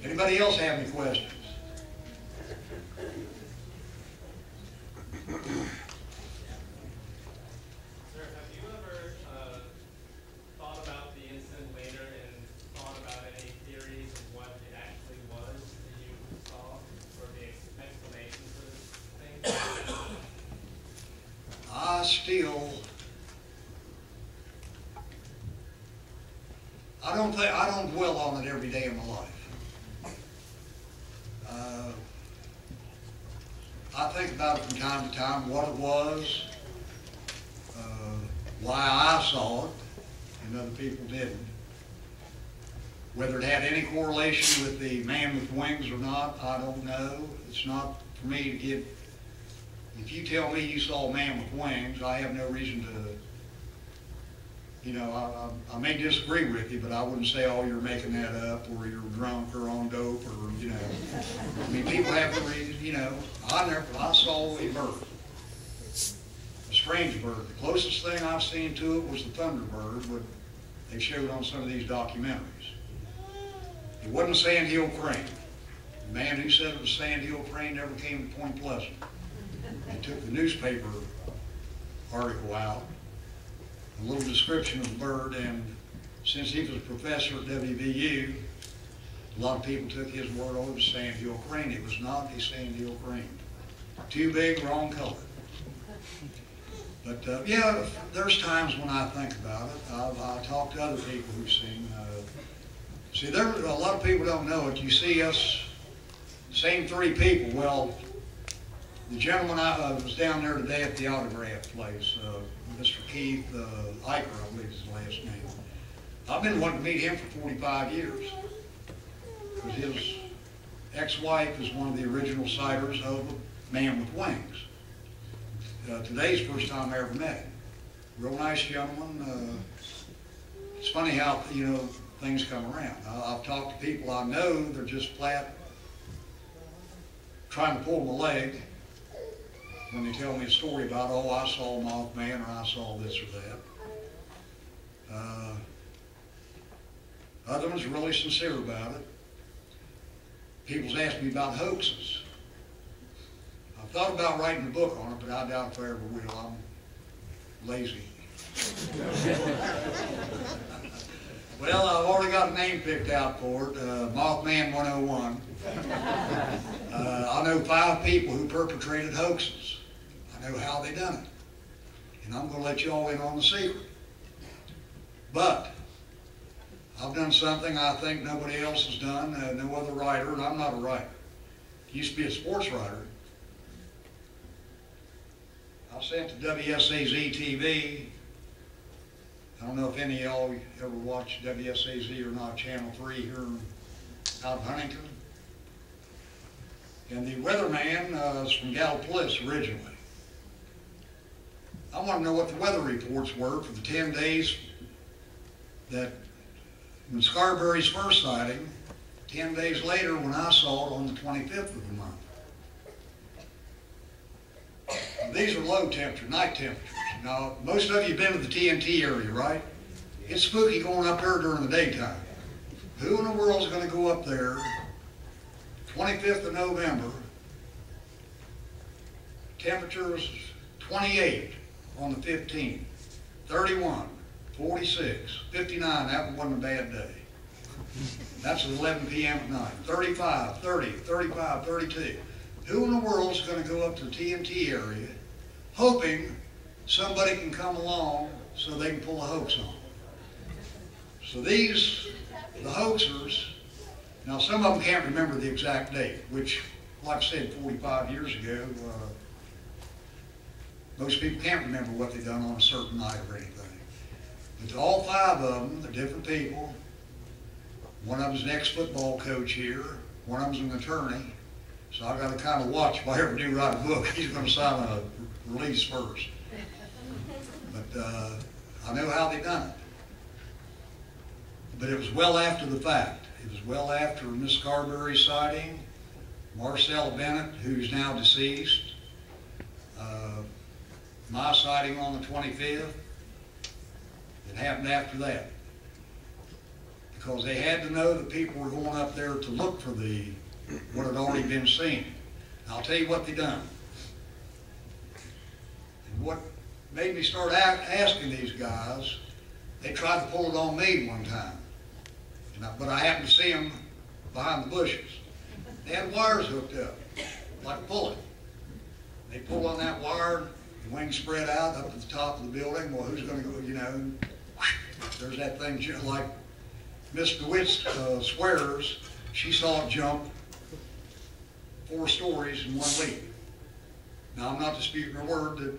Anybody else have any questions? Sir, have you ever thought about the incident later and thought about any theories of what it actually was that you saw, or the explanation for this thing? I don't dwell on it every day of my life. I think about it from time to time, what it was, why I saw it, and other people didn't. Whether it had any correlation with the man with wings or not, I don't know. It's not for me to give. If you tell me you saw a man with wings, I have no reason to, I may disagree with you, but I wouldn't say, oh, you're making that up, or you're drunk, or on dope, or, I mean, people have no reason, I saw a bird. A strange bird. The closest thing I've seen to it was the thunderbird, what they showed on some of these documentaries. It wasn't a sandhill crane. The man who said it was a sandhill crane never came to Point Pleasant. He took the newspaper article out, a little description of the bird, and since he was a professor at WVU, a lot of people took his word over the sandhill crane. It was not a sandhill crane. Too big, wrong color. But yeah, there's times when I think about it. I talk to other people who've seen. See, there a lot of people don't know it. You see us, same three people. Well, the gentleman I was down there today at the autograph place, Mr. Keith Eicher, I believe is his last name. I've been wanting to meet him for 45 years. Because his ex-wife is one of the original sighters of a man with wings. Today's the first time I ever met him. Real nice gentleman. It's funny how, things come around. I've talked to people I know, they're just flat trying to pull my leg when they tell me a story about, oh, I saw a Mothman, or I saw this or that. Other ones are really sincere about it. People's asked me about hoaxes. I've thought about writing a book on it, but I doubt if I ever will. I'm lazy. Well, I've already got a name picked out for it, Mothman 101. I know 5 people who perpetrated hoaxes. I know how they done it. And I'm going to let you all in on the secret. But I've done something I think nobody else has done, no other writer, and I'm not a writer. Used to be a sports writer. I sent to WSAZ TV. I don't know if any of y'all ever watched WSAZ or not, Channel 3 here out of Huntington. And the weatherman is from Gallipolis originally. I want to know what the weather reports were for the 10 days that when Scarberry's first sighting, 10 days later when I saw it on the 25th of the month. These are low temperature, night temperatures. Now, most of you have been to the TNT area, right? It's spooky going up there during the daytime. Who in the world is going to go up there 25th of November, temperatures 28 on the 15th, 31, 46, 59, that wasn't a bad day. That's at 11 p.m. at night. 35, 30, 35, 32. Who in the world is going to go up to the TNT area hoping somebody can come along so they can pull a hoax on? So these, the hoaxers, now some of them can't remember the exact date, which, like I said, 45 years ago, most people can't remember what they've done on a certain night or anything. But to all 5 of them, they're different people. One of them's an ex-football coach here. One of them's an attorney. So I've got to kind of watch if I ever do write a book. He's going to sign a release first. But I know how they done it. But it was well after the fact. It was well after Miss Scarberry's sighting, Marcella Bennett, who's now deceased, my sighting on the 25th. It happened after that. because they had to know that people were going up there to look for what had already been seen. And I'll tell you what they done. And what made me start asking these guys, they tried to pull it on me one time. But I happened to see them behind the bushes. They had wires hooked up, like a pulley. They pull on that wire, the wings spread out up to the top of the building. Well, who's going to go, you know, there's that thing, like Miss DeWitt swears, she saw it jump 4 stories in 1 week. Now, I'm not disputing her word,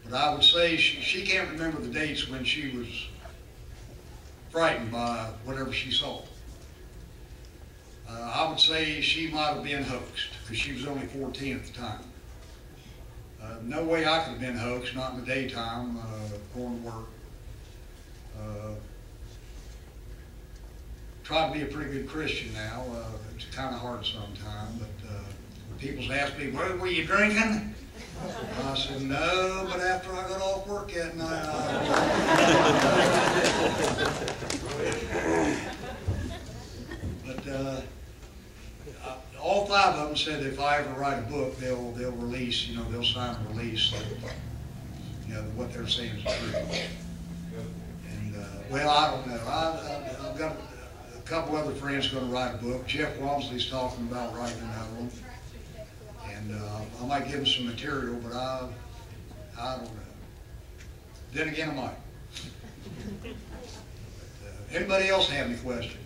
but I would say she can't remember the dates when she was frightened by whatever she saw. I would say she might have been hoaxed, because she was only 14 at the time. No way I could have been hoaxed, not in the daytime, going to work. Try to be a pretty good Christian now. It's kind of hard sometimes, but people ask me, "Well, were you drinking?" I said, "No, but after I got off work that night, But all 5 of them said if I ever write a book, they'll release, you know, they'll sign a release that, you know, that what they're saying is true. And well, I don't know. I've got a couple other friends going to write a book. Jeff Walmsley's talking about writing another one. And I might give him some material, but I don't know. Then again, I might. Anybody else have any questions?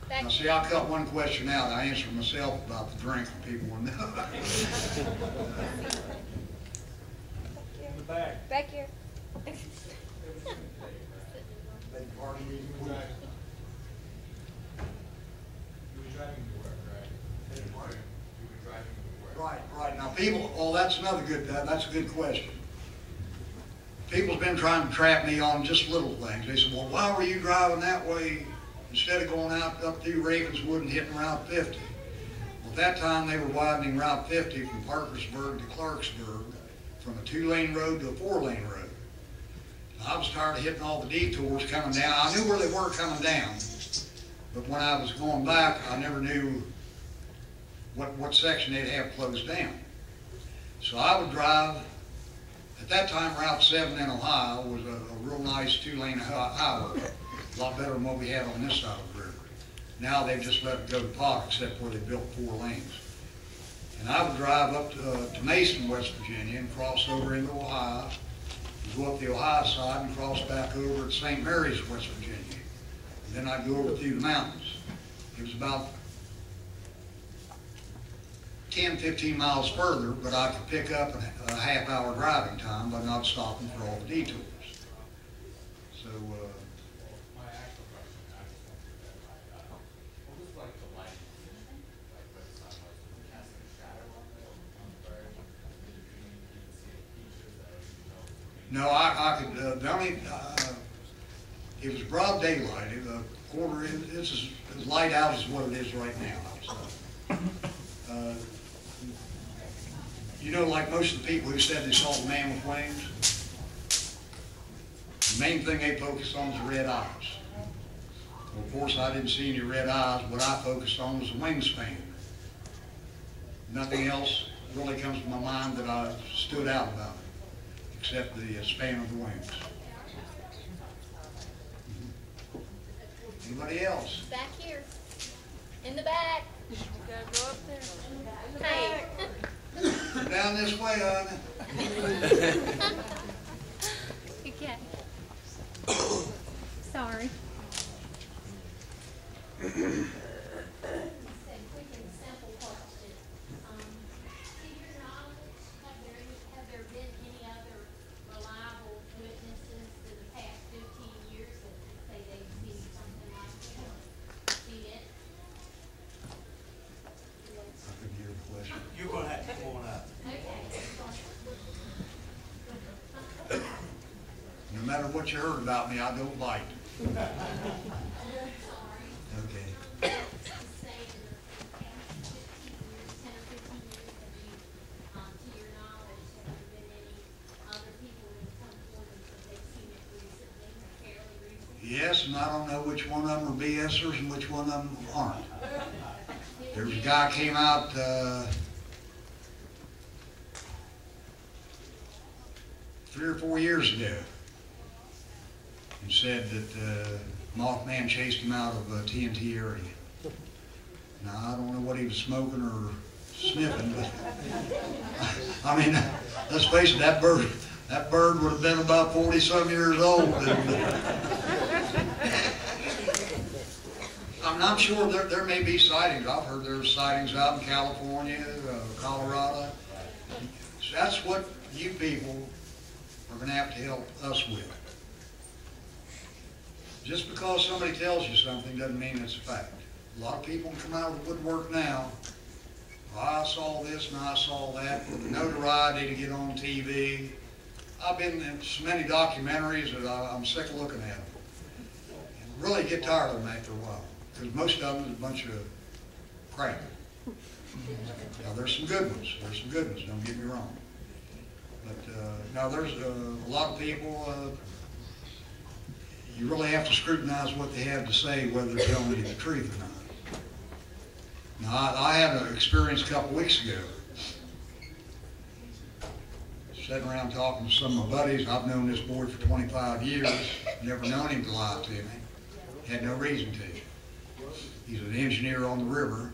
Now, see, I cut one question out. I answered myself about the drink, and people want to know. In the back. Back here. You were driving to work, right? You were driving to work. Right. Now, people, oh, that's another good, that's a good question. People's been trying to trap me on just little things. They said, "Well, why were you driving that way instead of going out up through Ravenswood and hitting Route 50? Well, at that time, they were widening Route 50 from Parkersburg to Clarksburg, from a 2-lane road to a 4-lane road. And I was tired of hitting all the detours coming down. I knew where they were coming down, but when I was going back, I never knew what section they'd have closed down. So I would drive. At that time, Route 7 in Ohio was a real nice 2-lane highway, a lot better than what we had on this side of the river. Now they've just let it go to pot, except where they built 4 lanes. And I would drive up to Mason, West Virginia, and cross over into Ohio, go up the Ohio side and cross back over at St. Mary's, West Virginia. And then I'd go over through the mountains. It was about 10, 15 miles further, but I could pick up a half-hour driving time by not stopping for all the detours. So, My actual question, I just want to clarify, what was like the light, like where the sun was casting a shadow on the bird? Did you see features that you know? no, I could, the only, it was broad daylight. It's as light out as what it is right now. So, you know, like most of the people who said they saw the man with wings, the main thing they focused on was the red eyes. Well, of course, I didn't see any red eyes. What I focused on was the wingspan. Nothing else really comes to my mind that I stood out about it, except the span of the wings. Anybody else? Back here. In the back. You gotta go up there. Hey. Down this way, honey. You can't. Sorry. You're going to have to come on up. No matter what you heard about me, I don't bite. Okay. Yes, and I don't know which one of them are BSers and which one of them aren't. There's a guy came out 3 or 4 years ago and said that Mothman chased him out of TNT area. Now, I don't know what he was smoking or sniffing, but I mean, let's face it, that bird would have been about 40-some years old. I'm sure there may be sightings. I've heard there's sightings out in California, Colorado. That's what you people are going to have to help us with. Just because somebody tells you something doesn't mean it's a fact. A lot of people come out of the woodwork now. Well, I saw this and I saw that, with the notoriety to get on TV. I've been in so many documentaries that I'm sick of looking at them. And really get tired of them after a while, because most of them is a bunch of crap. Now, there's some good ones. There's some good ones, don't get me wrong. But now there's a lot of people, you really have to scrutinize what they have to say, whether they're telling you the truth or not. Now, I had an experience a couple weeks ago. Sitting around talking to some of my buddies. I've known this boy for 25 years. Never known him to lie to me. Had no reason to. He's an engineer on the river.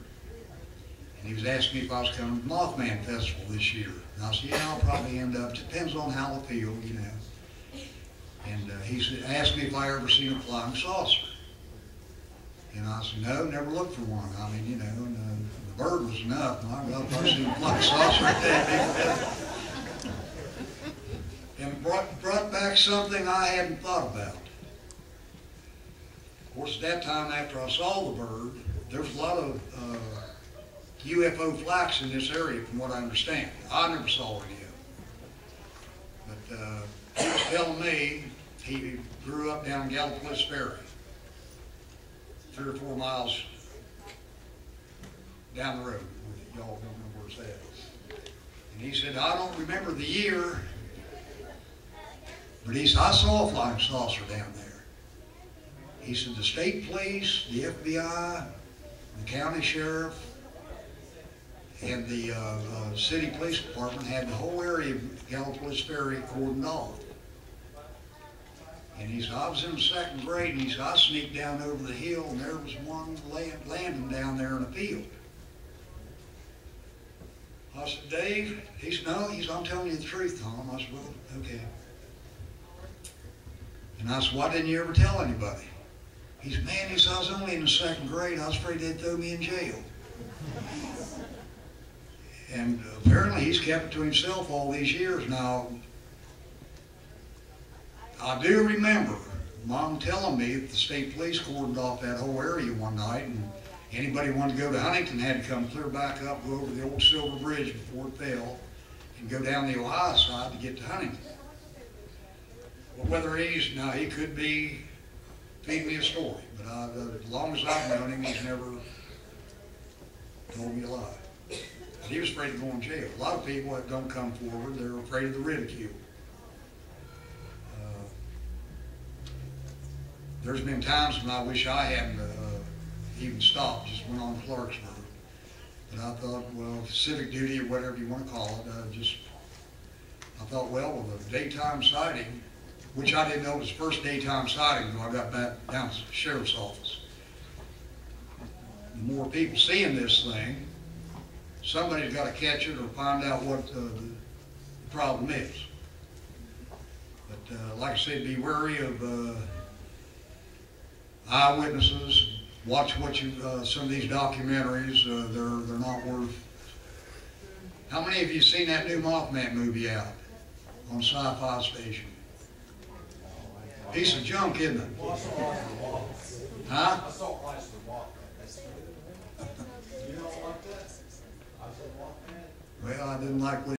And he was asking me if I was coming to the Mothman Festival this year. And I said, yeah, I'll probably end up. Depends on how I feel, you know. And he asked me if I ever seen a flying saucer. And I said, no, never looked for one. I mean, you know, and the bird was enough. My God, if I've seen a flying saucer, and brought back something I hadn't thought about. Of course, at that time, after I saw the bird, there was a lot of UFO flights in this area, from what I understand. I never saw any of them. But he was telling me he grew up down Gallipolis Ferry, 3 or 4 miles down the road. Y'all don't know where it's at. And he said, I don't remember the year, but he said, I saw a flying saucer down there. He said, the state police, the FBI, the county sheriff, and the city police department had the whole area of Gallipolis Ferry cordoned off. And he said, I was in the 2nd grade, and he said, I sneaked down over the hill, and there was one landing down there in a field. I said, Dave? He said, no. He said, I'm telling you the truth, Tom. I said, well, okay. And I said, why didn't you ever tell anybody? He said, man, he said, I was only in the 2nd grade. I was afraid they'd throw me in jail. And apparently he's kept it to himself all these years. Now, I do remember Mom telling me that the state police cordoned off that whole area one night, and anybody who wanted to go to Huntington had to come clear back up, go over the old Silver Bridge before it fell, and go down the Ohio side to get to Huntington. Well, whether he could be feeding me a story, but as long as I've known him, he's never told me a lie. He was afraid of going to jail. A lot of people that don't come forward, they're afraid of the ridicule. There's been times when I wish I hadn't even stopped, just went on Clarksburg. But I thought, well, civic duty or whatever you want to call it, I thought, well, with a daytime sighting, which I didn't know was the first daytime sighting until I got back down to the sheriff's office. The more people seeing this thing, somebody's got to catch it or find out what the problem is. But like I said, be wary of eyewitnesses. Watch what some of these documentaries. They're not worth. How many of you seen that new Mothman movie out on Sci-Fi Station? Piece of junk, isn't it? Huh? I saw Christ the Walk. You don't like that? I said Walkman. Well, I didn't like what